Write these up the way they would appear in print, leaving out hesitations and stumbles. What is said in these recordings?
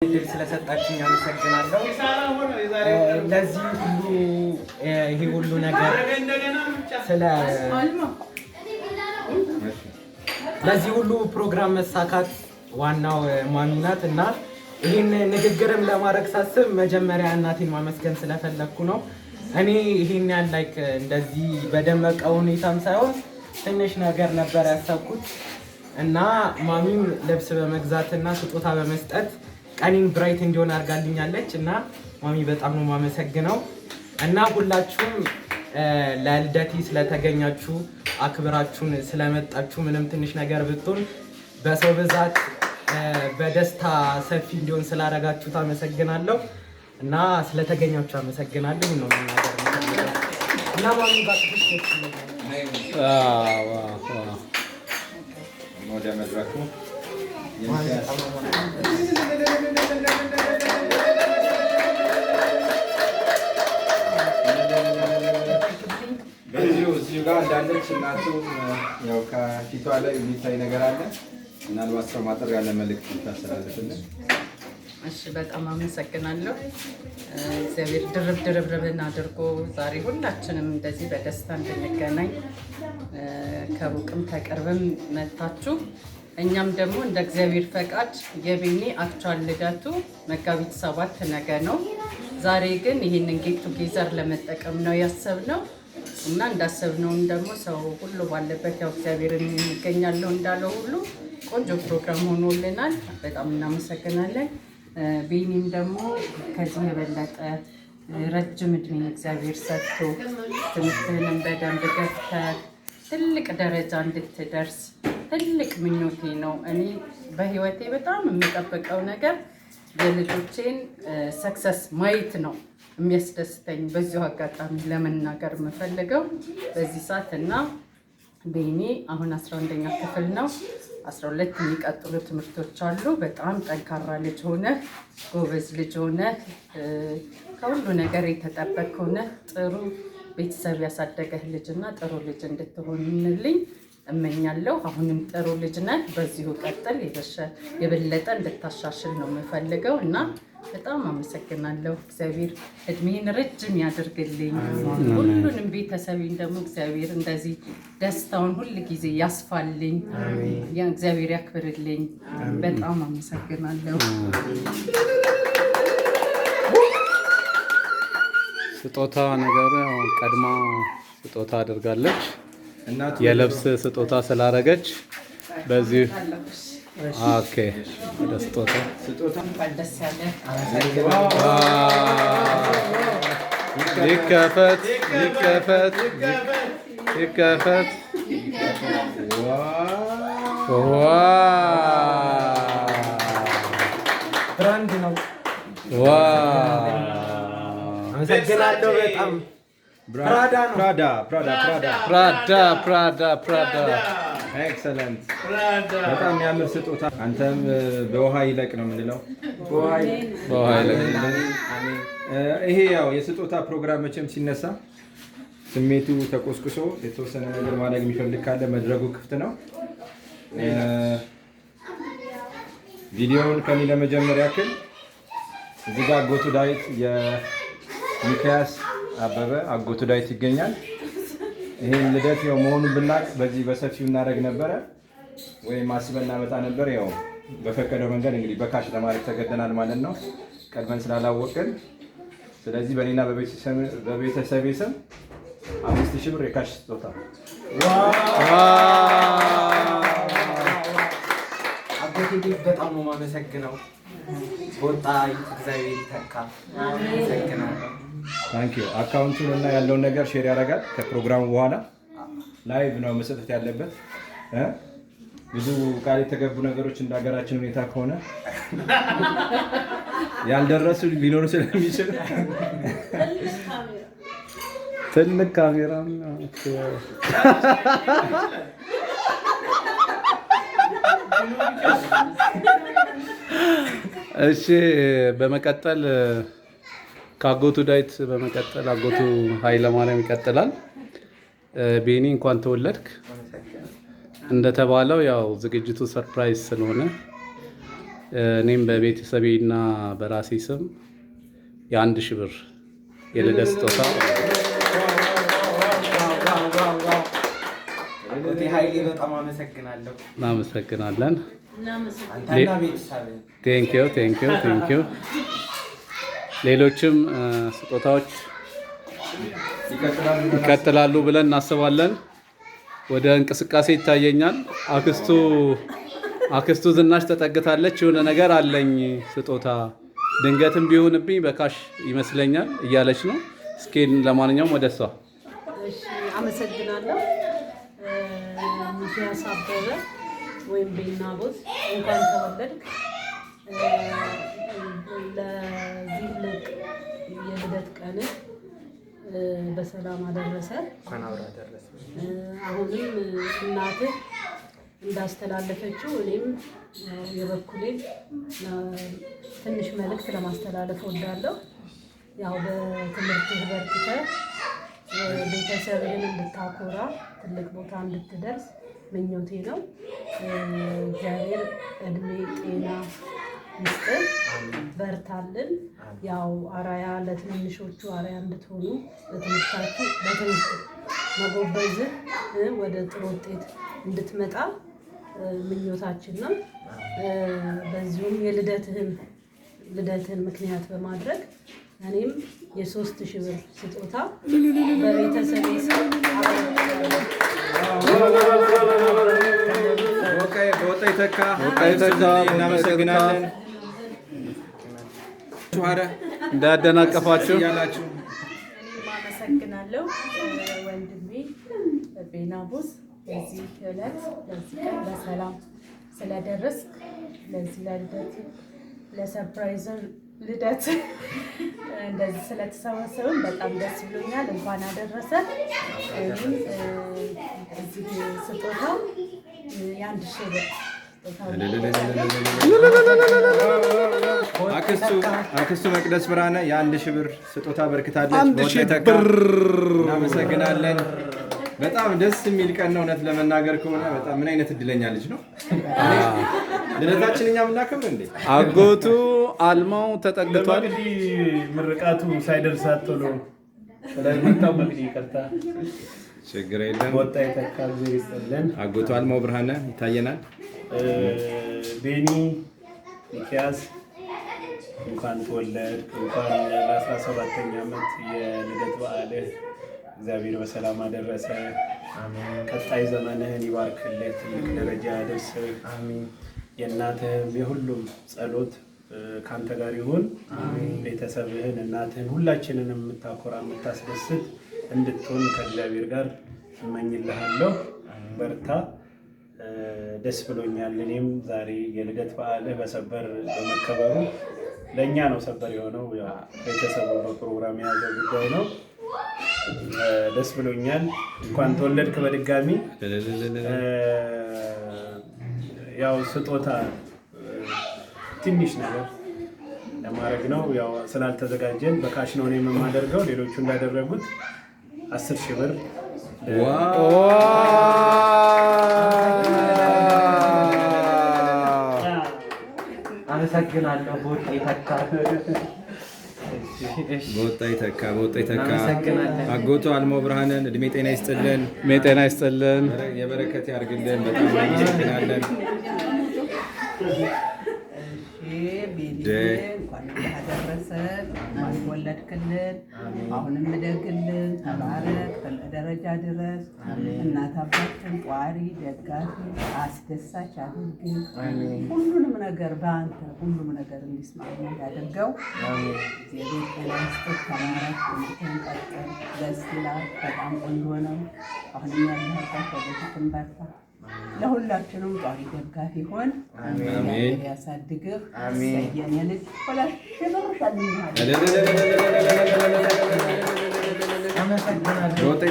እድል ስለሰጣችኝ አመሰግናለሁ። ይሄ ሁሉ ነገር ለዚህ ሁሉ ፕሮግራም መሳካት ዋናው ማሚ ናት እና ይሄን ንግግርም ለማድረግ ሳስብ መጀመሪያ እናቴን ማመስገን ስለፈለኩ ነው። እኔ ይሄን ያህል እንደዚህ በደመቀ ሁኔታም ሳይሆን ትንሽ ነገር ነበር ያሰብኩት እና ማሚም ልብስ በመግዛትና ስጦታ በመስጠት ቀኔን ብራይት እንዲሆን አድርጋልኛለች እና ማሚ በጣም ነው የማመሰግነው። እና ሁላችሁም ለልደቴ ስለተገኛችሁ አክብራችሁን ስለመጣችሁ ምንም ትንሽ ነገር ብትሆን በሰው ብዛት በደስታ ሰፊ እንዲሆን ስላደረጋችሁት አመሰግናለሁ እና ስለተገኛችሁ አመሰግናለሁ ነው ማለት ነው። እና ማሚ ባክሽ ወደ መድረኩ እዚሁ ጋር እንዳለች እናቱ ያው ከፊቷ ላይ የሚታይ ነገር አለ። ምናልባት ሰው ማጠር ያለ መልእክት ታስተላልፍልን። እሺ፣ በጣም አመሰግናለሁ። እግዚአብሔር ድርብን አድርጎ ዛሬ ሁላችንም እንደዚህ በደስታ እንድንገናኝ ከሩቅም ከቅርብም መታችሁ እኛም ደግሞ እንደ እግዚአብሔር ፈቃድ የቤኒ አክቹዋል ልደቱ መጋቢት 7 ነገ ነው። ዛሬ ግን ይህንን ጌት ቱጌዘር ለመጠቀም ነው ያሰብነው እና እንዳሰብነውም ደግሞ ሰው ሁሉ ባለበት ያው እግዚአብሔርን ይገኛለሁ እንዳለው ሁሉ ቆንጆ ፕሮግራም ሆኖልናል። በጣም እናመሰግናለን። ቤኒም ደግሞ ከዚህ የበለጠ ረጅም እድሜ እግዚአብሔር ሰጥቶ ትምህርትህንም በደንብ ገፍተህ ትልቅ ደረጃ እንድትደርስ ትልቅ ምኞቴ ነው። እኔ በህይወቴ በጣም የምጠብቀው ነገር የልጆቼን ሰክሰስ ማየት ነው የሚያስደስተኝ። በዚሁ አጋጣሚ ለመናገር የምፈልገው በዚህ ሰዓት እና ቤኒ አሁን 11ኛ ክፍል ነው። 12 የሚቀጥሉ ትምህርቶች አሉ። በጣም ጠንካራ ልጅ ሆነ ጎበዝ ልጅ ሆነ ከሁሉ ነገር የተጠበቅ ሆነ ጥሩ ቤተሰብ ያሳደገህ ልጅና ጥሩ ልጅ እንድትሆንልኝ እመኛለሁ። አሁንም ጥሩ ልጅ ነህ፣ በዚሁ ቀጥል፣ የበለጠ እንድታሻሽል ነው የምፈልገው እና በጣም አመሰግናለሁ። እግዚአብሔር እድሜን ረጅም ያድርግልኝ። ሁሉንም ቤተሰቤን ደግሞ እግዚአብሔር እንደዚህ ደስታውን ሁል ጊዜ ያስፋልኝ። እግዚአብሔር ያክብርልኝ። በጣም አመሰግናለሁ። ስጦታ ነገር ቀድማ ስጦታ አድርጋለች። የልብስ ስጦታ ስላደረገች በዚህ ኦኬ ስጦታ ይከፈት ብራንድ ነው። አመሰግናለሁ በጣም ፕራዳ ኤክሰለንት፣ በጣም የሚያምር ስጦታ። አንተም በውሃ ይለቅ ነው የምንለው። በውሃ ይለቅ። ይሄ ያው የስጦታ ፕሮግራም መቼም ሲነሳ ስሜቱ ተቆስቁሶ የተወሰነ ነገር ማድረግ የሚፈልግ ካለ መድረጉ ክፍት ነው። ቪዲዮውን ከኔ ለመጀመሪያ ያክል እዚህ ጋር አጎቱ ዳዊት የሚካያስ አበበ አጎቱ ዳዊት ይገኛል። ይሄን ልደት ያው መሆኑን ብናቅ በዚህ በሰፊው እናደርግ ነበረ ወይም አስበን እናመጣ ነበር። ያው በፈቀደው መንገድ እንግዲህ በካሽ ለማድረግ ተገደናል ማለት ነው፣ ቀድመን ስላላወቅን። ስለዚህ በእኔና በቤተሰቤ ስም 5000 ብር የካሽ ስጦታ። አጎቴ በጣም ነው የማመሰግነው። ወጣ እግዚአብሔር ይተካ። አመሰግናለሁ። ታንክ ዩ። አካውንቱን እና ያለውን ነገር ሼር ያደርጋል። ከፕሮግራሙ በኋላ ላይቭ ነው መስጠት ያለበት። ብዙ ቃል የተገቡ ነገሮች እንደ ሀገራችን ሁኔታ ከሆነ ያልደረሱ ሊኖሩ ስለሚችል ትልቅ ካሜራ እሺ። በመቀጠል ከአጎቱ ዳዊት በመቀጠል አጎቱ ኃይለማርያም ይቀጥላል። ቤኒ እንኳን ተወለድክ። እንደተባለው ያው ዝግጅቱ ሰርፕራይዝ ስለሆነ እኔም በቤተሰቤና በራሴ ስም የ1000 ብር የልደት ስጦታ አጎቴ ኃይሌ በጣም አመሰግናለሁ። እናመሰግናለን። አንተና ቤተሰብህ ቴንኪው። ሌሎችም ስጦታዎች ይቀጥላሉ ብለን እናስባለን። ወደ እንቅስቃሴ ይታየኛል። አክስቱ ዝናሽ ተጠግታለች። የሆነ ነገር አለኝ ስጦታ ድንገትም ቢሆንብኝ በካሽ ይመስለኛል እያለች ነው። እስኪ ለማንኛውም ወደ እሷ። እሺ አመሰግናለሁ። ሚኪያስ አበበ ወይም ቤናቦት እንኳን ተወለድክ። ለዚህ ልቅ የልደት ቀን በሰላም አደረሰ። አሁንም እናትህ እንዳስተላለፈችው እኔም የበኩሌን ትንሽ መልእክት ለማስተላለፍ ወዳለሁ። ያው በትምህርትህ በርትተህ ቤተሰብህን እንድታኮራ ትልቅ ቦታ እንድትደርስ ምኞቴ ነው። እግዚአብሔር እድሜ ጤና ይስጥን፣ በርታልን። ያው አራያ ለትንንሾቹ አራያ እንድትሆኑ በትምህርታችሁ በትምህርት መጎበዝህ ወደ ጥሩ ውጤት እንድትመጣ ምኞታችን ነው። በዚሁም ልደትህን ምክንያት በማድረግ እኔም የ3000 ብር ስጦታ በቤተሰቤ ስም በወጣ ይተካ እናመሰግናለን። እንዳያደናቀፋችሁ ያላችሁ አመሰግናለሁ ወንድሜ ቤናቡስ ለዚህ ዕለት ለዚህ ቀን በሰላም ስለደረስክ ለዚህ ለልደት ለሰርፕራይዝ ልደት እንደዚህ ስለተሰባሰብን በጣም ደስ ብሎኛል። እንኳን አደረሰ። እዚህ ስጦታው የ1000 ብር አክስቱ መቅደስ ብርሃነ የ1000 ብር ስጦታ በርክታለች። እናመሰግናለን። በጣም ደስ የሚል ቀን ነው። እውነት ለመናገር ከሆነ በጣም ምን አይነት እድለኛ ልጅ ነው። ልደታችን እኛ የምናከብር እንዴ? አጎቱ አልማው ተጠግቷል። ምርቃቱ ሳይደርሳት ቶሎ ስለመጣው መግዲ ይቅርታ፣ ችግር የለም። ወጣ የተካ ጊዜ ይስጥልን። አጎቱ አልማው ብርሃነ ይታየናል። ቤኒ ሚኪያስ እንኳን ተወለድ፣ እንኳን ለ17ኛ ዓመት የልደት በዓልህ እግዚአብሔር በሰላም አደረሰ። ቀጣይ ዘመንህን ይባርክልህ፣ ትልቅ ደረጃ ያደርስህ። የእናትህም የሁሉም ጸሎት ካንተ ጋር ይሁን። ቤተሰብህን፣ እናትህን፣ ሁላችንንም የምታኮራ የምታስደስት እንድትሆን ከእግዚአብሔር ጋር እመኝልሃለሁ። በርታ። ደስ ብሎኛል። እኔም ዛሬ የልደት በዓልህ በሰበር በመከበሩ ለእኛ ነው ሰበር የሆነው፣ ቤተሰቡ በፕሮግራም የያዘው ጉዳይ ነው። ደስ ብሎኛል። እንኳን ተወለድክ በድጋሚ። ያው ስጦታ ትንሽ ነገር ለማድረግ ነው። ያው ስላልተዘጋጀን በካሽ ነው እኔም የማደርገው። ሌሎቹ እንዳደረጉት 10,000 ብር አመሰግናለሁ። በወጣ ይተካ አጎቱ አልማው ብርሃንን እድሜ ጤና ይስጥልን፣ የበረከት ያርግልን። በጣም እናመሰግናለን። እንኳን ያደረሰ እንኳን ወለድክልን። አሁንም እደግልን፣ ተባረክ፣ ትልቅ ደረጃ ድረስ። እናት አባትን ጧሪ ደጋፊ አስደሳች አድርግ። ሁሉንም ነገር በአንተ ሁሉም ነገር እንዲስማማ ያደርገው። እግዚአብሔር ጤና ይስጥህ። ተባረክ፣ እንድትንቀጥል ደስ ይላል። በጣም ቆንጆ ነው። አሁንም ያለህበት ወደፊትም በርታ። ለሁላችንም ጧሪ ደጋፊ ሆን። ያሳድግህ። የኔ ልጅ በወጣ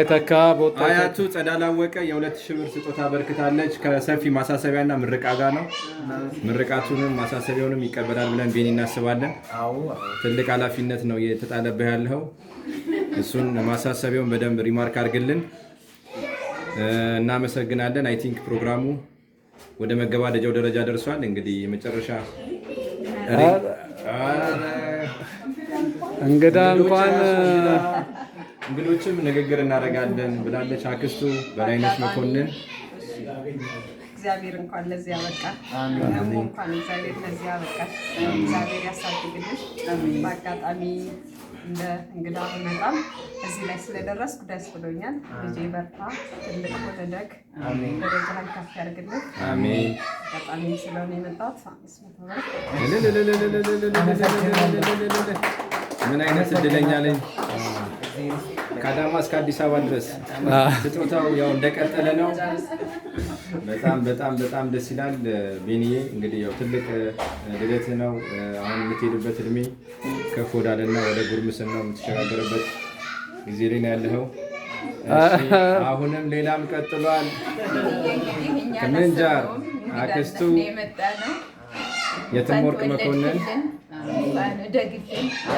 ይተካ አያቱ ጸዳል አወቀ የ2000 ብር ስጦታ በርክታለች። ከሰፊ ማሳሰቢያና ምርቃ ጋር ነው። ምርቃቱንም ማሳሰቢያውንም ይቀበላል ብለን ቤኒ እናስባለን። ትልቅ ኃላፊነት ነው የተጣለብህ ያለው። እሱን ማሳሰቢያውን በደንብ ሪማርክ አድርግልን። እናመሰግናለን። አይ ቲንክ ፕሮግራሙ ወደ መገባደጃው ደረጃ ደርሷል። እንግዲህ የመጨረሻ እንግዳ እንኳን እንግዶችም ንግግር እናደርጋለን ብላለች አክስቱ በላይነሽ መኮንን። እግዚአብሔር እንኳን ለዚህ ያበቃ። ደግሞ እንኳን እግዚአብሔር ለዚህ ያበቃ። እግዚአብሔር ያሳድግልሽ። በአጋጣሚ እንደ እንግዳ በመጣም እዚህ ላይ ስለደረስኩ ደስ ብሎኛል። ልጄ በርታ፣ ትልቅ ወደደግ ደረጃህን ከፍ ያድርግልህ። አሜን። አጋጣሚ ስለሆነ የመጣሁት 500 ብር። ምን አይነት እድለኛ ነኝ! ከአዳማ እስከ አዲስ አበባ ድረስ ስጦታው ያው እንደቀጠለ ነው። በጣም በጣም በጣም ደስ ይላል። ቤኒዬ እንግዲህ ያው ትልቅ ልደት ነው። አሁን የምትሄድበት እድሜ ከፍ ወዳለና ወደ ጉርምስና የምትሸጋገርበት ጊዜ ላይ ነው ያለኸው። አሁንም ሌላም ቀጥሏል። ከምንጃር አክስቱ የትምወርቅ መኮንን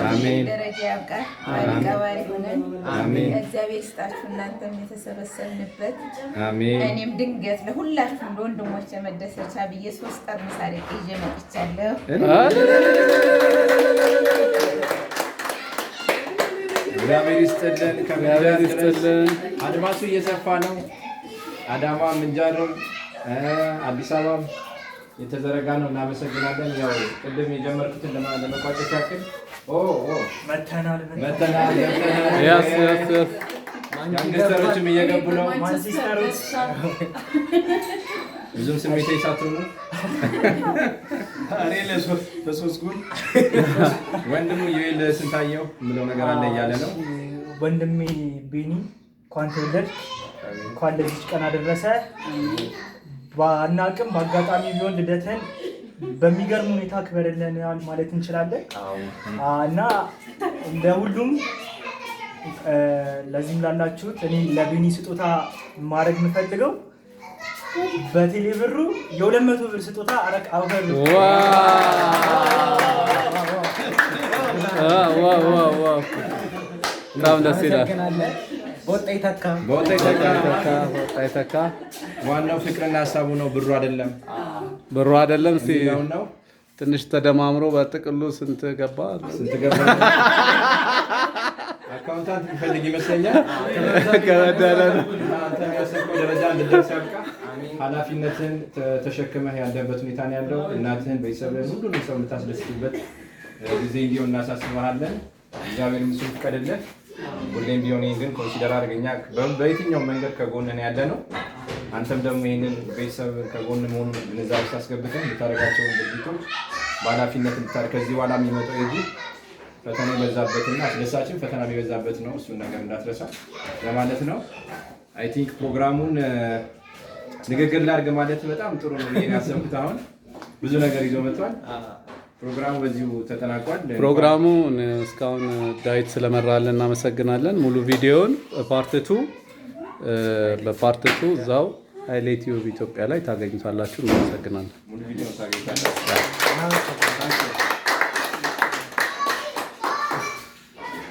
አሜን። ደረጃ ያብቃል። አቀባሪ ሆነን አሜን። እግዚአብሔር ይስጣችሁ እናንተም የተሰበሰብንበት አሜን። እኔም ድንገት ለሁላችሁም ለወንድሞቼ መደሰቻ ብዬ 3 ጠርሙስ አረቄ ይዤ መጥቻለሁ። እግዚአብሔር ይስጥልን። ከእግዚአብሔር ይስጥልን። አድማሱ እየሰፋ ነው። አዳማ፣ ምንጃርም አዲስ አበባም የተዘረጋ ነው። እናመሰግናለን። ያው ቅድም የጀመርኩትን ለመቋጨት ያክል መተናል ጋንግስተሮችም እየገቡ ነው። ብዙም ስሜት ሳትሆኑ እኔ ለሶስት ጉን ወንድሙ ዩኤል ስንታየው የምለው ነገር አለ እያለ ነው። ወንድሜ ቤኒ እንኳን ተወለድ፣ እንኳን ለዚች ቀን አደረሰ። ባናቅም በአጋጣሚ ቢሆን ልደትን በሚገርም ሁኔታ ክበርልናል ማለት እንችላለን እና እንደ ሁሉም ለዚህም ላላችሁት እኔ ለቤኒ ስጦታ ማድረግ የምፈልገው በቴሌ ብሩ የ200 ብር ስጦታ አረቅ አውገር በጣም ደስ ይላል። በወጣ ይተካ። ዋናው ፍቅርና ሀሳቡ ነው፣ ብሩ አይደለም። ብሩ አይደለም። እስቲ ነው ትንሽ ተደማምሮ በጥቅሉ ስንት ገባ? አካውንታንት የሚፈልግ ይመስለኛል። ከበደለ ነው። አንተ ያሰብከው ደረጃ እንድትደርስ ያብቃ። ኃላፊነትን ተሸክመህ ያለበት ሁኔታ ነው ያለው። እናትህን፣ ቤተሰብህን፣ ሁሉንም ሰው የምታስደስትበት ጊዜ እንዲሆን እናሳስበሃለን። እግዚአብሔር ምስሉ ይፍቀድልህ። ሁሌም ቢሆን ግን ኮንሲደር አድርገኛ በየትኛውም መንገድ ከጎንን ያለ ነው። አንተም ደግሞ ይህንን ቤተሰብ ከጎን መሆኑን ግንዛቤ ውስጥ አስገብተን የምታደርጋቸውን ድርጊቶች በኃላፊነት ከዚህ በኋላ የሚመጣው የዚህ ፈተና የበዛበትና አስደሳችን ፈተና የበዛበት ነው። እሱን ነገር እንዳትረሳ ለማለት ነው። አይ ቲንክ ፕሮግራሙን ንግግር ላድርግ ማለት በጣም ጥሩ ነው ብዬ ያሰብኩት። አሁን ብዙ ነገር ይዞ መጥቷል። ፕሮግራሙ በዚሁ ተጠናቋል። ፕሮግራሙ እስካሁን ዳዊት ስለመራልን እናመሰግናለን። ሙሉ ቪዲዮውን በፓርት 2 እዛው ሃይሌ ቲዩብ ኢትዮጵያ ላይ ታገኙታላችሁ። እናመሰግናለን። ሙሉ ቪዲዮ ታገኙታላችሁ።